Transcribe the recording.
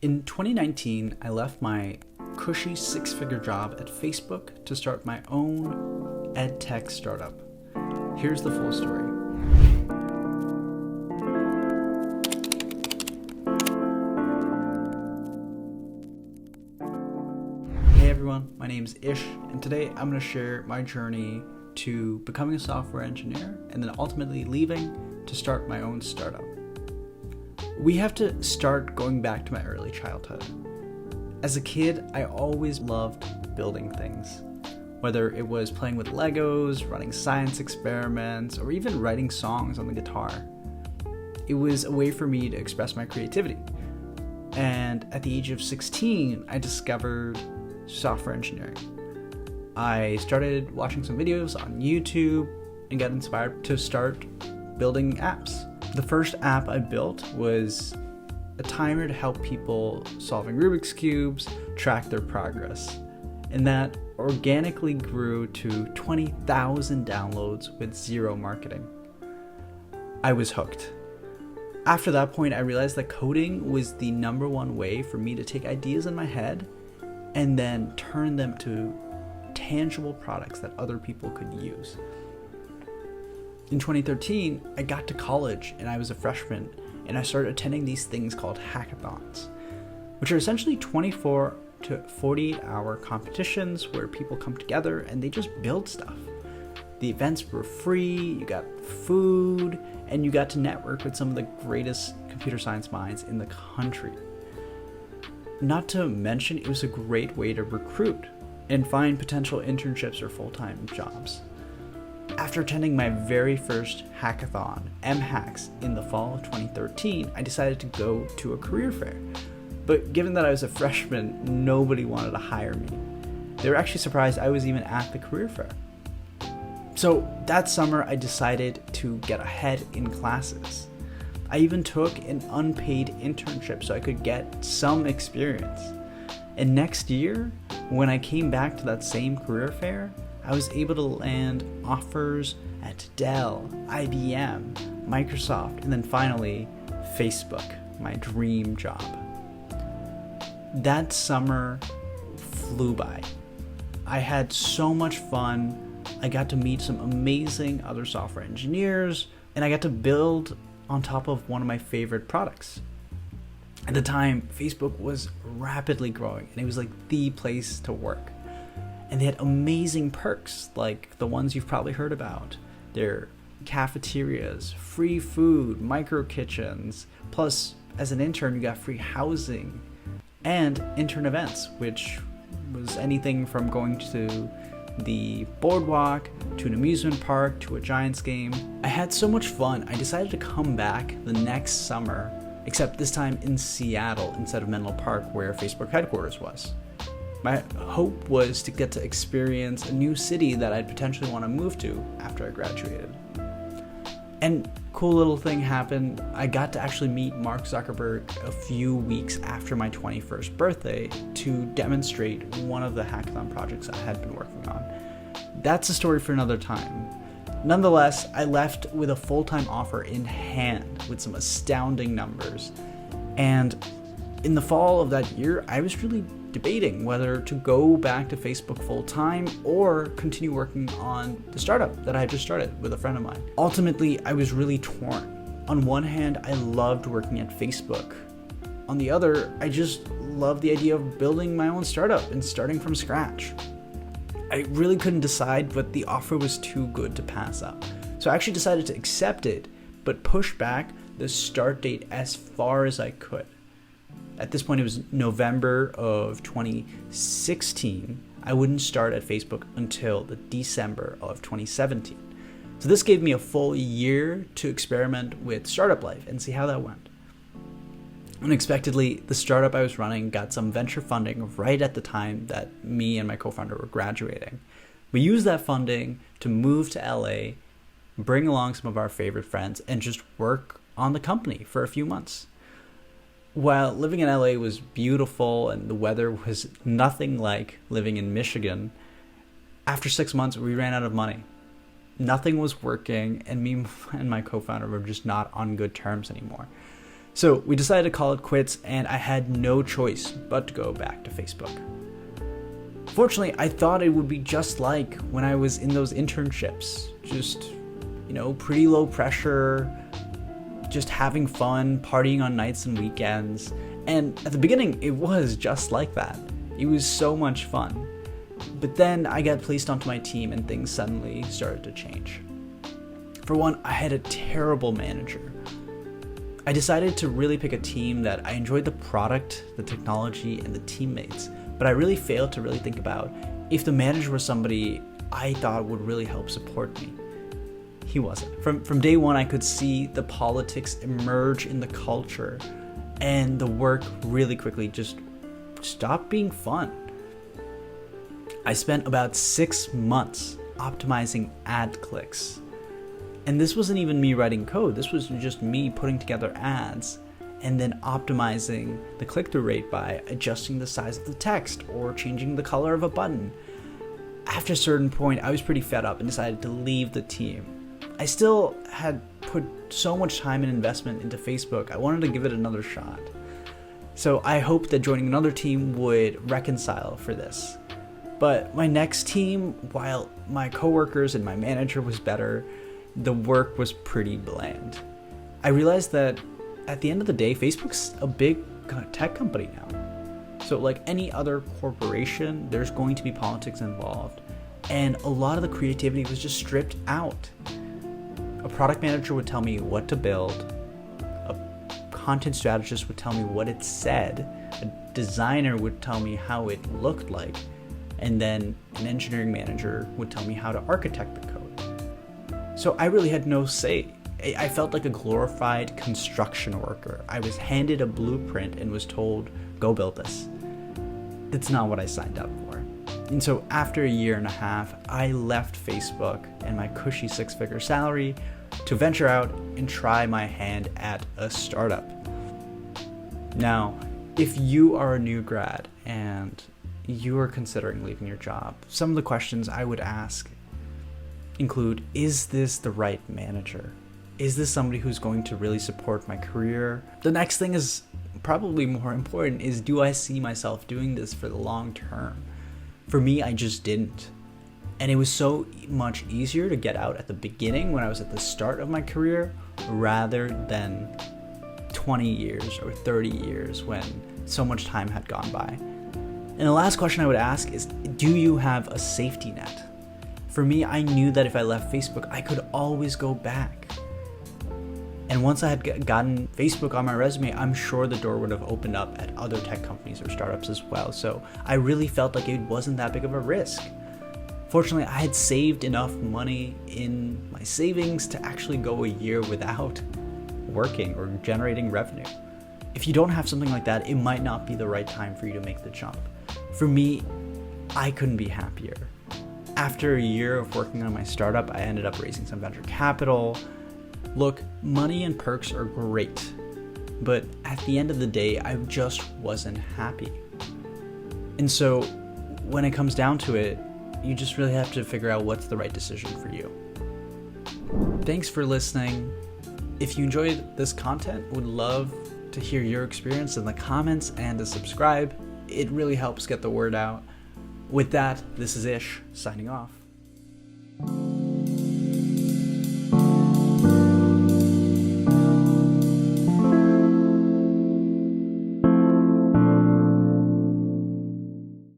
In 2019, I left my cushy six-figure job at Facebook to start my own EdTech startup. Here's the full story. Hey everyone, my name's Ish, and today I'm going to share my journey to becoming a software engineer and then ultimately leaving to start my own startup. We have to start going back to my early childhood. As a kid, I always loved building things. Whether it was playing with Legos, running science experiments, or even writing songs on the guitar. It was a way for me to express my creativity. And at the age of 16, I discovered software engineering. I started watching some videos on YouTube and got inspired to start building apps. The first app I built was a timer to help people solving Rubik's Cubes track their progress. And that organically grew to 20,000 downloads with zero marketing. I was hooked. After that point, I realized that coding was the number one way for me to take ideas in my head and then turn them to tangible products that other people could use. In 2013, I got to college and I was a freshman, and I started attending these things called hackathons, which are essentially 24 to 48-hour competitions where people come together and they just build stuff. The events were free, you got food, and you got to network with some of the greatest computer science minds in the country. Not to mention, it was a great way to recruit and find potential internships or full-time jobs. After attending my very first hackathon, MHacks, in the fall of 2013, I decided to go to a career fair. But given that I was a freshman, nobody wanted to hire me. They were actually surprised I was even at the career fair. So that summer, I decided to get ahead in classes. I even took an unpaid internship so I could get some experience. And next year, when I came back to that same career fair, I was able to land offers at Dell, IBM, Microsoft, and then finally, Facebook, my dream job. That summer flew by. I had so much fun. I got to meet some amazing other software engineers, and I got to build on top of one of my favorite products. At the time, Facebook was rapidly growing, and it was like the place to work. And they had amazing perks, like the ones you've probably heard about. Their cafeterias, free food, micro kitchens, plus as an intern you got free housing, and intern events, which was anything from going to the boardwalk, to an amusement park, to a Giants game. I had so much fun, I decided to come back the next summer, except this time in Seattle instead of Menlo Park, where Facebook headquarters was. My hope was to get to experience a new city that I'd potentially want to move to after I graduated. And cool little thing happened. I got to actually meet Mark Zuckerberg a few weeks after my 21st birthday to demonstrate one of the hackathon projects I had been working on. That's a story for another time. Nonetheless, I left with a full-time offer in hand with some astounding numbers. And in the fall of that year, I was really debating whether to go back to Facebook full-time or continue working on the startup that I had just started with a friend of mine. Ultimately, I was really torn. On one hand, I loved working at Facebook. On the other, I just loved the idea of building my own startup and starting from scratch. I really couldn't decide, but the offer was too good to pass up. So I actually decided to accept it, but push back the start date as far as I could. At this point, it was November of 2016. I wouldn't start at Facebook until the December of 2017. So this gave me a full year to experiment with startup life and see how that went. Unexpectedly, the startup I was running got some venture funding right at the time that me and my co-founder were graduating. We used that funding to move to LA, bring along some of our favorite friends, and just work on the company for a few months. While living in LA was beautiful and the weather was nothing like living in Michigan, after 6 months we ran out of money. Nothing was working, and me and my co-founder were just not on good terms anymore. So we decided to call it quits, and I had no choice but to go back to Facebook. Fortunately, I thought it would be just like when I was in those internships, just, pretty low pressure, just having fun, partying on nights and weekends. And at the beginning, it was just like that. It was so much fun. But then I got placed onto my team and things suddenly started to change. For one, I had a terrible manager. I decided to really pick a team that I enjoyed the product, the technology, and the teammates, but I really failed to really think about if the manager was somebody I thought would really help support me. He wasn't. From day one, I could see the politics emerge in the culture, and the work really quickly just stopped being fun. I spent about 6 months optimizing ad clicks. And this wasn't even me writing code, this was just me putting together ads and then optimizing the click-through rate by adjusting the size of the text or changing the color of a button. After a certain point, I was pretty fed up and decided to leave the team. I still had put so much time and investment into Facebook, I wanted to give it another shot. So I hoped that joining another team would reconcile for this. But my next team, while my coworkers and my manager was better, the work was pretty bland. I realized that at the end of the day, Facebook's a big tech company now. So like any other corporation, there's going to be politics involved. And a lot of the creativity was just stripped out. A product manager would tell me what to build. A content strategist would tell me what it said. A designer would tell me how it looked like. And then an engineering manager would tell me how to architect the code. So I really had no say. I felt like a glorified construction worker. I was handed a blueprint and was told, go build this. That's not what I signed up for. And so after a year and a half, I left Facebook and my cushy 6-figure salary to venture out and try my hand at a startup. Now, if you are a new grad and you are considering leaving your job, some of the questions I would ask include, is this the right manager? Is this somebody who's going to really support my career? The next thing is probably more important is, do I see myself doing this for the long term? For me, I just didn't. And it was so much easier to get out at the beginning when I was at the start of my career rather than 20 years or 30 years when so much time had gone by. And the last question I would ask is, do you have a safety net? For me, I knew that if I left Facebook, I could always go back. And once I had gotten Facebook on my resume, I'm sure the door would have opened up at other tech companies or startups as well. So I really felt like it wasn't that big of a risk. Fortunately, I had saved enough money in my savings to actually go a year without working or generating revenue. If you don't have something like that, it might not be the right time for you to make the jump. For me, I couldn't be happier. After a year of working on my startup, I ended up raising some venture capital. Look, money and perks are great, but at the end of the day, I just wasn't happy. And so when it comes down to it, you just really have to figure out what's the right decision for you. Thanks for listening. If you enjoyed this content, would love to hear your experience in the comments and to subscribe. It really helps get the word out. With that, this is Ish, signing off.